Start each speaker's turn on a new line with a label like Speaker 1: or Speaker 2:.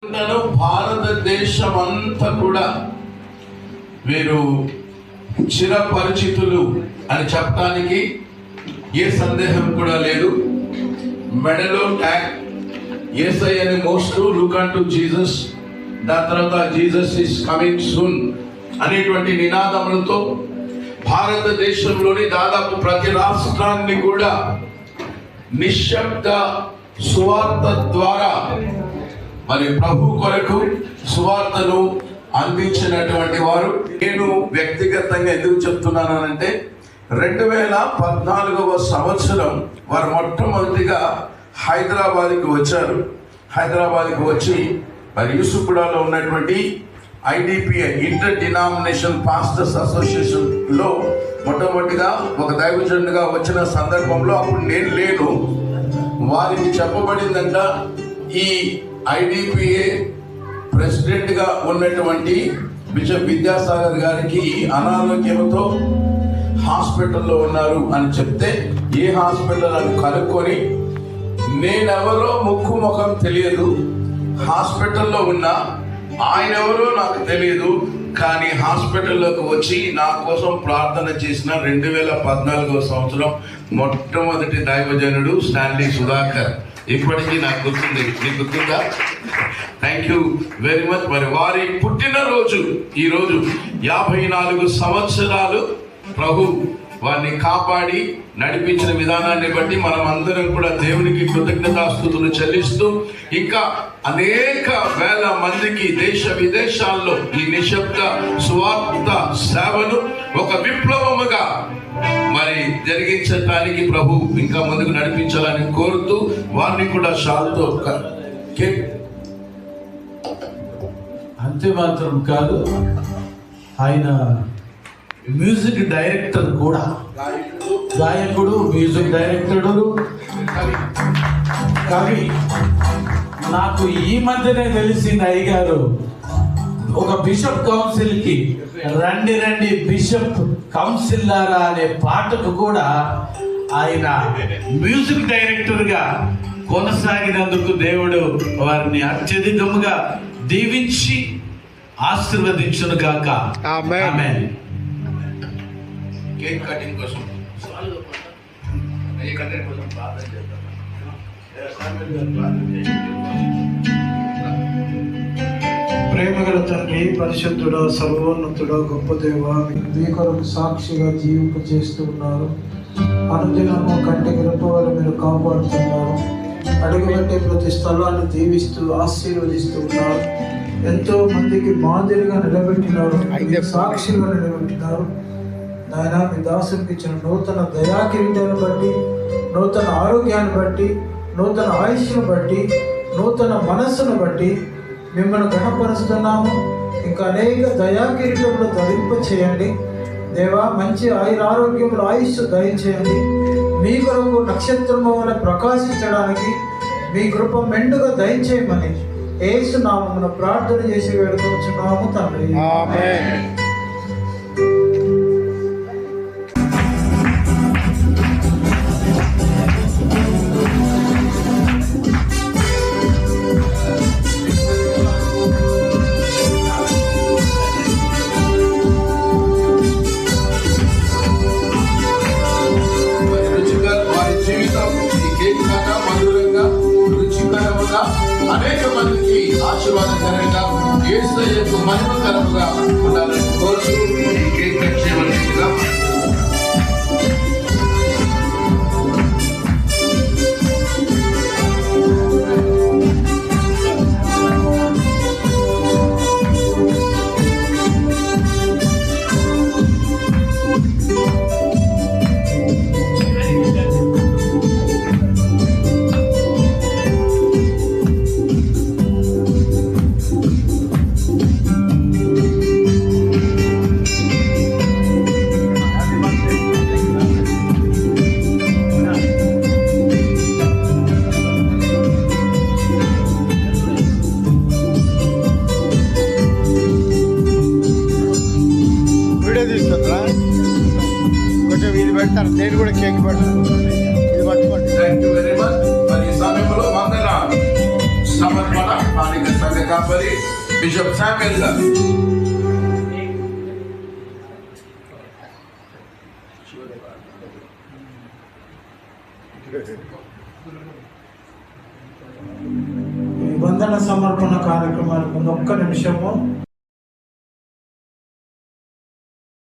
Speaker 1: భారతదేశం అంతా కూడా వీరు చిరపరిచితులు అని చెప్పడానికి ఏ సందేహం కూడా లేదు. మెడలో ట్యాగ్ యేసయ్యని మోస్తూ లుక్ అంటు జీసస్, దాని తర్వాత జీసస్ ఇస్ కమింగ్ సూన్ అనేటువంటి నినాదములతో భారతదేశంలోని దాదాపు ప్రతి రాష్ట్రాన్ని కూడా నిశ్శబ్ద సువార్త ద్వారా మరి ప్రభు కొరకు సువార్తను అందించినటువంటి వారు. నేను వ్యక్తిగతంగా ఎందుకు చెప్తున్నానంటే 2014వ సంవత్సరం వారు మొట్టమొదటిగా హైదరాబాద్కి వచ్చారు. హైదరాబాద్కి వచ్చి మరి యూసుఫ్గూడలో ఉన్నటువంటి IDPI ఇంటర్ డినామినేషన్ పాస్టర్స్ అసోసియేషన్లో మొట్టమొదటిగా ఒక దైవజనుడిగా వచ్చిన సందర్భంలో అప్పుడు నేను లేను. వారికి చెప్పబడిందంట, ఈ IDPA ప్రెసిడెంట్గా ఉన్నటువంటి బిషప్ విద్యాసాగర్ గారికి అనారోగ్యంతో హాస్పిటల్లో ఉన్నారు అని చెప్తే, ఏ హాస్పిటల్ అని కనుక్కొని, నేనెవరో ముక్కు ముఖం తెలియదు, హాస్పిటల్లో ఉన్నా, ఆయన ఎవరో నాకు తెలియదు, కానీ హాస్పిటల్లోకి వచ్చి నా కోసం ప్రార్థన చేసిన 2014వ సంవత్సరం మొట్టమొదటి దైవజనుడు స్టాన్లీ సుధాకర్. ఇప్పటికీ నాకు గుర్తుంది. మీకు గుర్తుందా? Thank you very much. మరి వారి పుట్టినరోజు ఈరోజు 54 సంవత్సరాలు ప్రభు వారిని కాపాడి నడిపించిన విధానాన్ని బట్టి మనం అందరం కూడా దేవునికి కృతజ్ఞతాస్తుతులు చెల్లిస్తూ, ఇంకా అనేక వేల మందికి దేశ విదేశాల్లో ఈ నిశ్శబ్ద సువార్త సేవను ఒక విప్లవముగా మరి జరిగించడానికి ప్రభు ఇంకా ముందుకు నడిపించాలని కోరుతూ వారిని కూడా షాల్తో
Speaker 2: అంతే మాత్రం కాదు, ఆయన మ్యూజిక్ డైరెక్టర్ కూడా, గాయకుడు, మ్యూజిక్ డైరెక్టరు, కవి. నాకు ఈ మధ్యనే తెలిసింది అయ్యగారు ఒక బిషప్ కౌన్సిల్ కి రండి రండి బిషప్ కౌన్సిలరా అనే పాటకు కూడా ఆయన మ్యూజిక్ డైరెక్టర్ గా కొనసాగినందుకు దేవుడు వారిని అత్యధికముగా దీవించి ఆశీర్వదించును గాక. ఆమేన్.
Speaker 1: కేక్ కటింగ్ కోసం
Speaker 3: ప్రేమగల తండ్రి, పరిశుద్ధుడ, సర్వోన్నతుడ, గొప్ప దేవ, మీ కొరకు సాక్షిగా జీవింప చేస్తూ ఉన్నారు. అనుదినము కంటికి రెప్పవల మీరు కాపాడుతున్నారు. అడుగుబట్టే ప్రతి స్థలాన్ని దీవిస్తూ ఆశీర్వదిస్తూ ఉన్నారు. ఎంతో మందికి మాదిరిగా నిలబెట్టినారు, సాక్షిగా నిలబెట్టినారు. నాయన, మీ దాసునికి ఇచ్చిన నూతన దయాకిరీటాన్ని బట్టి, నూతన ఆరోగ్యాన్ని బట్టి, నూతన ఆయుష్ను బట్టి, నూతన మనస్సును బట్టి మిమ్మల్ని గణపరుస్తున్నాము. ఇంకా అనేక దయాకిరీటంలో ధరింప చేయండి దేవా. మంచి ఆరోగ్యంలో ఆయుష్ దయచేయండి. మీ కొరకు నక్షత్రము వలె ప్రకాశించడానికి మీ కృప మెండుగా దయచేయమని యేసు నామమున ప్రార్థన చేసి వేడుకొనుచున్నాము తండ్రి. ఆమేన్.
Speaker 1: అనేక మందికి ఆశీర్వాదకరంగా, యేసయ్యకు మహిమకరంగా ఉండాలని కోరుతూ ఈ కేక్ కట్ చేయవలసిందిగా.
Speaker 4: కొంచెం ఇది పెడతాను, నేను కూడా కేక్ పెడతాను. ఇది పట్టుకోండి.
Speaker 1: Thank you very much. మరి ఈ సమయంలో వందన సమర్పణ స్థానిక సంఘ బిషప్ శామ్యుయల్ గారు.
Speaker 3: ఈ వందన సమర్పణ కార్యక్రమానికి ఒక్క నిమిషము